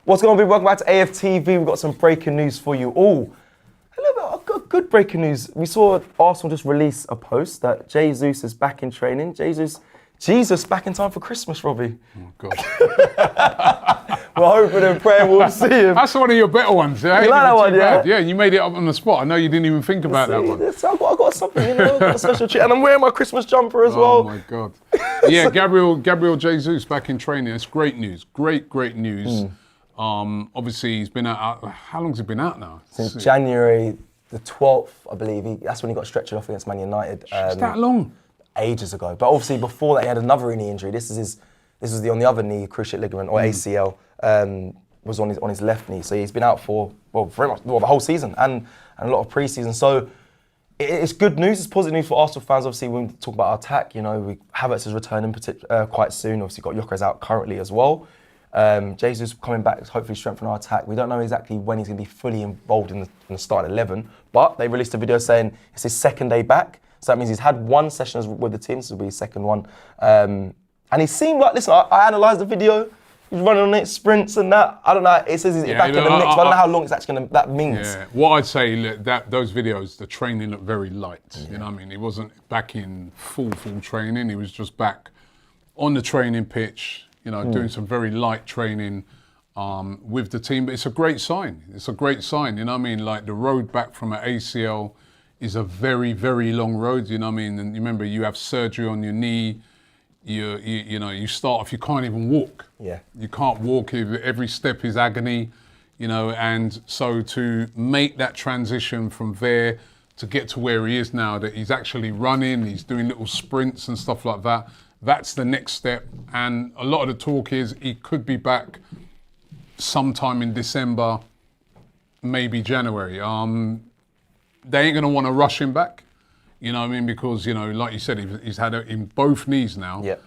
What's going on, people? Welcome back to AFTV. We've got some breaking news for you all. A little bit of good breaking news. We saw Arsenal just release a post that Jesus is back in training. Jesus back in time for Christmas, Robbie. Oh, God. We're hoping and praying we'll see him. That's one of your better ones, yeah? You like that one, yeah? Yeah, you made it up on the spot. I know you didn't even think about that one. I've got something, I've got a special treat. And I'm wearing my Christmas jumper as well. Oh, my God. Yeah, Gabriel Jesus back in training. It's great news. Great news. Obviously, he's been out. How long's he been out now? Since January the 12th, I believe. That's when he got stretchered off against Man United. It's that long? Ages ago. But obviously, before that, he had another knee injury. This was on the other knee, cruciate ligament, or ACL, was on his left knee. So he's been out for, very much the whole season and a lot of pre-season. So it's good news. It's positive news for Arsenal fans. Obviously, when we talk about our attack, Havertz is returning quite soon. Obviously, got Gyökeres out currently as well. Jesus coming back to hopefully strengthen our attack. We don't know exactly when he's going to be fully involved in the starting 11, but they released a video saying it's his second day back. So that means he's had one session with the team. This will be his second one. And he seemed like, listen, I analysed the video. He's running on it, sprints and that. I don't know. It says he's back in the mix, but I don't know how long it's actually that means. Yeah. What I'd say, those videos, the training looked very light. Yeah. You know what I mean? He wasn't back in full training. He was just back on the training pitch, doing some very light training with the team. But it's a great sign. It's a great sign. You know what I mean? Like the road back from an ACL is a very long road. You know what I mean? And you remember, you have surgery on your knee. You start off, you can't even walk. Yeah. You can't walk. Every step is agony. And so to make that transition from there to get to where he is now, that he's actually running, he's doing little sprints and stuff like that. That's the next step. And a lot of the talk is he could be back sometime in December, maybe January. They ain't going to want to rush him back. You know what I mean? Because, like you said, he's had it in both knees now. Yeah.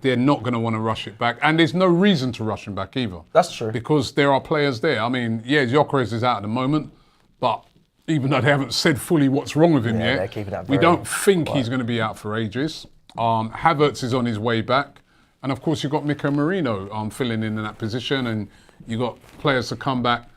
They're not going to want to rush it back. And there's no reason to rush him back either. That's true. Because there are players there. I mean, yeah, Gyökeres is out at the moment, but even though they haven't said fully what's wrong with him yet, they're keeping that we don't think he's going to be out for ages. Havertz is on his way back. And of course, you've got Mika Marino filling in that position, and you've got players to come back.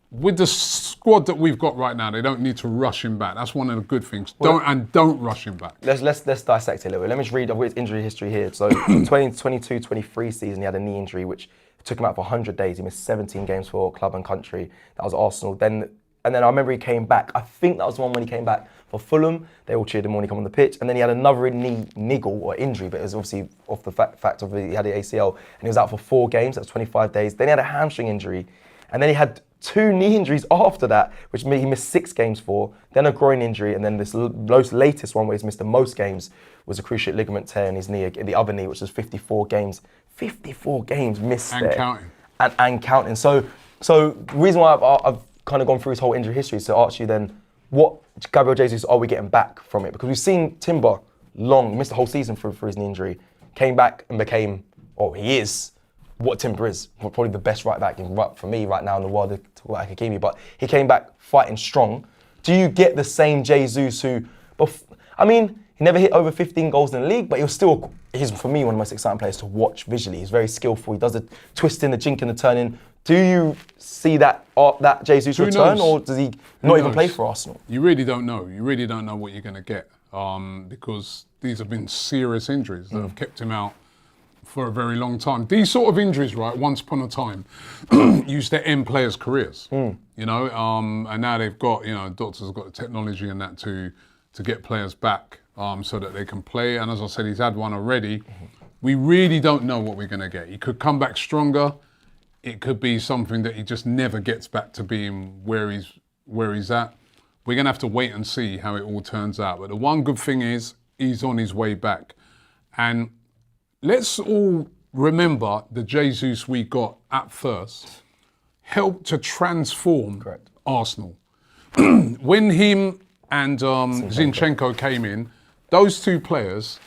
With the squad that we've got right now, they don't need to rush him back. That's one of the good things. Don't rush him back. Let's dissect it a little bit. Let me just read his injury history here. So 2022-23 season, he had a knee injury which took him out for 100 days. He missed 17 games for club and country. That was Arsenal. And then I remember he came back. I think that was the one when he came back for Fulham. They all cheered him when he came on the pitch. And then he had another knee niggle or injury, but it was obviously off the fact of he had the ACL. And he was out for 4 games. That's 25 days. Then he had a hamstring injury. And then he had 2 knee injuries after that, which he missed 6 games for, then a groin injury, and then this latest one where he's missed the most games was a cruciate ligament tear in his knee, the other knee, which was 54 games. 54 games missed and there. Counting. And counting. So the reason why I've kind of gone through his whole injury history is to ask you then, what Gabriel Jesus are we getting back from it? Because we've seen Timber missed the whole season for his knee injury, came back and became, he is what Timber is, probably the best right back for me right now in the world to talk about Hakimi, but he came back fighting strong. Do you get the same Jesus who, he never hit over 15 goals in the league, but he's for me one of the most exciting players to watch visually. He's very skillful. He does the twisting, the jinking, the turning. Do you see that Jesus return, or does he not even play for Arsenal? You really don't know. You really don't know what you're going to get because these have been serious injuries that have kept him out for a very long time. These sort of injuries, right, once upon a time, used to end players' careers, and now they've got, doctors have got the technology and that to get players back so that they can play. And as I said, he's had one already. We really don't know what we're going to get. He could come back stronger. It could be something that he just never gets back to being where he's at. We're going to have to wait and see how it all turns out. But the one good thing is he's on his way back. And let's all remember the Jesus we got at first helped to transform Arsenal. When him and Zinchenko came in, those 2 players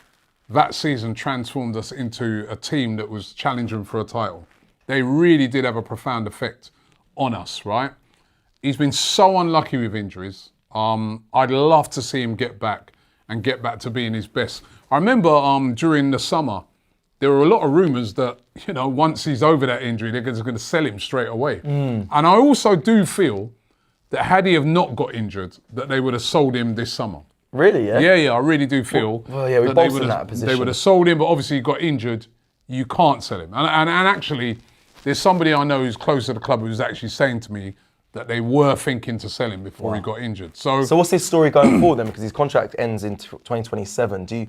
that season transformed us into a team that was challenging for a title. They really did have a profound effect on us, right? He's been so unlucky with injuries. I'd love to see him get back to being his best. I remember during the summer, there are a lot of rumours that, once he's over that injury, they're just going to sell him straight away. And I also do feel that had he have not got injured, that they would have sold him this summer. Really, yeah? Yeah, I really do feel we that both in that position. they would have sold him, but obviously he got injured. You can't sell him. And actually, there's somebody I know who's close to the club who's actually saying to me that they were thinking to sell him before he got injured. So what's his story going forward then? Because his contract ends in 2027.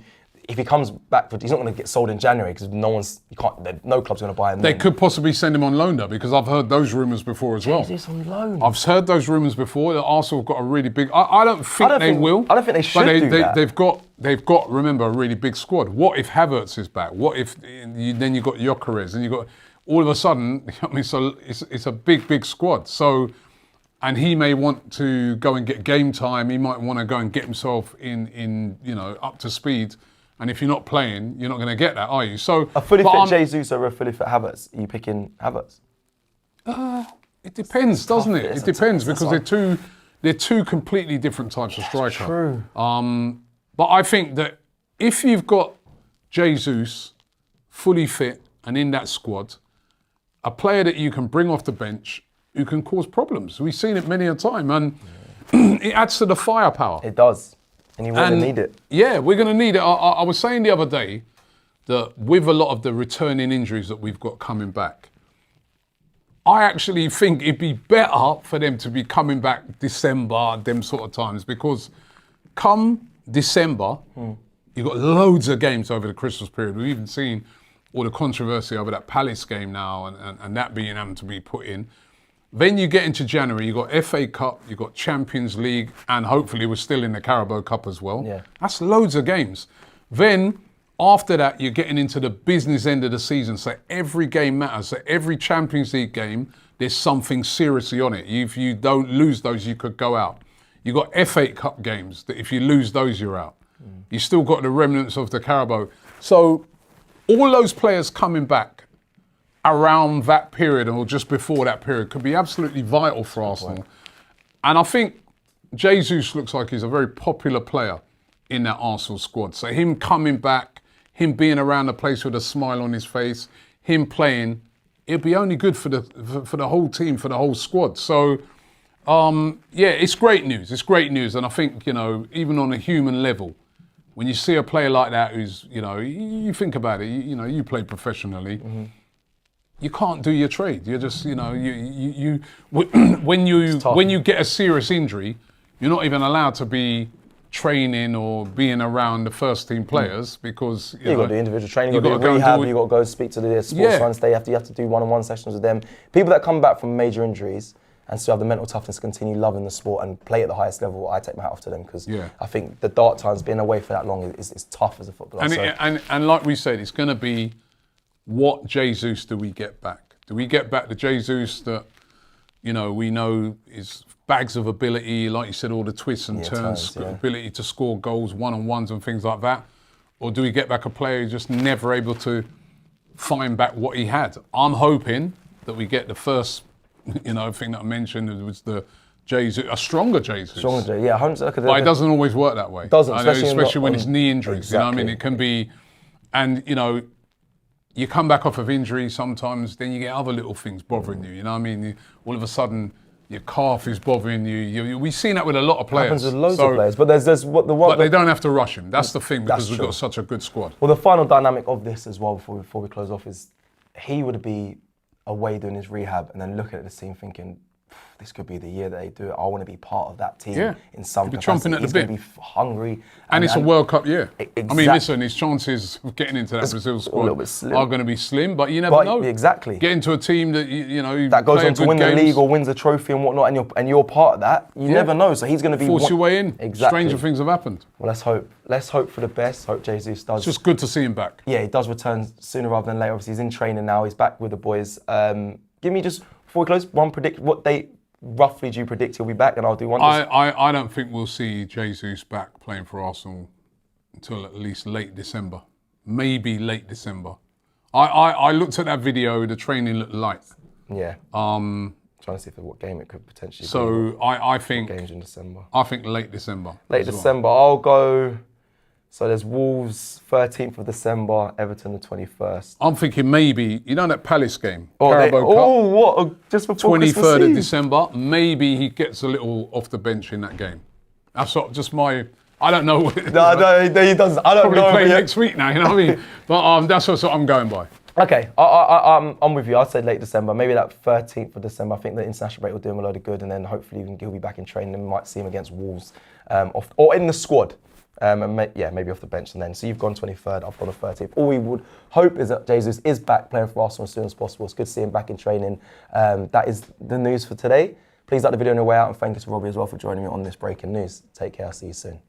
If he comes back, he's not going to get sold in January because no club's going to buy him. They could possibly send him on loan though, because I've heard those rumours before as well. Jesus, on loan. I've heard those rumours before that Arsenal have got a really big. I don't think they will. I don't think they should do that. They've got remember a really big squad. What if Havertz is back? What if then you got Gyökeres and you got all of a sudden? I mean, so it's a big squad. So. And he may want to go and get game time. He might want to go and get himself in up to speed. And if you're not playing, you're not going to get that, are you? So a fully fit Jesus or a fully fit Havertz? Are you picking Havertz? It depends, doesn't it? It depends because they're two completely different types of striker. True. But I think that if you've got Jesus fully fit and in that squad, a player that you can bring off the bench who can cause problems. We've seen it many a time, and it adds to the firepower. It does, and you're going to need it. Yeah, we're going to need it. I was saying the other day that with a lot of the returning injuries that we've got coming back, I actually think it'd be better for them to be coming back December, them sort of times, because come December, you've got loads of games over the Christmas period. We've even seen all the controversy over that Palace game now and that being able to be put in. Then you get into January, you've got FA Cup, you've got Champions League, and hopefully we're still in the Carabao Cup as well. Yeah. That's loads of games. Then, after that, you're getting into the business end of the season, so every game matters. So every Champions League game, there's something seriously on it. If you don't lose those, you could go out. You've got FA Cup games, that if you lose those, you're out. You still got the remnants of the Carabao. So, all those players coming back around that period or just before that period could be absolutely vital for Arsenal. And I think Jesus looks like he's a very popular player in that Arsenal squad. So him coming back, him being around the place with a smile on his face, him playing, it'd be only good for the whole team, for the whole squad. So, it's great news. It's great news. And I think, even on a human level, when you see a player like that who's, you think about it, you play professionally, you can't do your trade. You're just, when you get a serious injury, you're not even allowed to be training or being around the first team players because you've got to do individual training, you've got to do rehab, you've got to go speak to the sports science. You have to do one-on-one sessions with them. People that come back from major injuries and still have the mental toughness to continue loving the sport and play at the highest level, I take my hat off to them because I think the dark times being away for that long is tough as a footballer. And like we said, it's going to be what Jesus do we get back? Do we get back the Jesus that, we know is bags of ability, like you said, all the twists and turns, ability to score goals, one-on-ones and things like that? Or do we get back a player who's just never able to find back what he had? I'm hoping that we get the first, thing that I mentioned was the Jesus, a stronger Jesus. Stronger, yeah. But it doesn't always work that way. It doesn't, especially when it's knee injuries. Exactly. It can be, and you come back off of injury sometimes, then you get other little things bothering you. All of a sudden, your calf is bothering you. We've seen that with a lot of players. It happens with loads of players, but there's what the one. But they don't have to rush him. That's the thing because we've got such a good squad. Well, the final dynamic of this as well, before we close off, is he would be away doing his rehab and then looking at the team thinking, this could be the year that they do it. I want to be part of that team in some capacity. He's going to be hungry. And it's a World Cup year. Exactly. I mean, listen, his chances of getting into that Brazil squad are going to be slim, but you never know. Exactly. Get into a team that, that goes on to win the league or wins a trophy and whatnot, and you're part of that. You never know. So he's going to be... Force your way in. Exactly. Stranger things have happened. Well, let's hope. Let's hope for the best. Hope Jesus does... It's just good to see him back. Yeah, he does return sooner rather than later. Obviously, he's in training now. He's back with the boys. Give me just, before we close, what date roughly do you predict he'll be back? And I'll do one. I don't think we'll see Jesus back playing for Arsenal until at least late December. Maybe late December. I looked at that video, the training looked light. Yeah. Trying to see what game it could potentially be. So I think... Games in December. I think late December. Late December. I'll go So there's Wolves 13th of December, Everton the 21st. I'm thinking maybe, you know that Palace game? Oh, Carabao Cup, what? Just before 23rd Christmas of Eve. December. Maybe he gets a little off the bench in that game. That's sort of just my, I don't know. No, he doesn't. I don't Probably know. play next week now, you know what I mean? But that's what I'm going by. Okay, I'm with you. I'd say late December, maybe that 13th of December. I think the international break will do him a load of good, and then hopefully he'll be back in training and we might see him against Wolves, or in the squad. And maybe off the bench and then. So you've gone 23rd, I've gone the 13th. All we would hope is that Jesus is back playing for Arsenal as soon as possible. It's good to see him back in training. That is the news for today. Please like the video on your way out, and thank you to Robbie as well for joining me on this breaking news. Take care, I'll see you soon.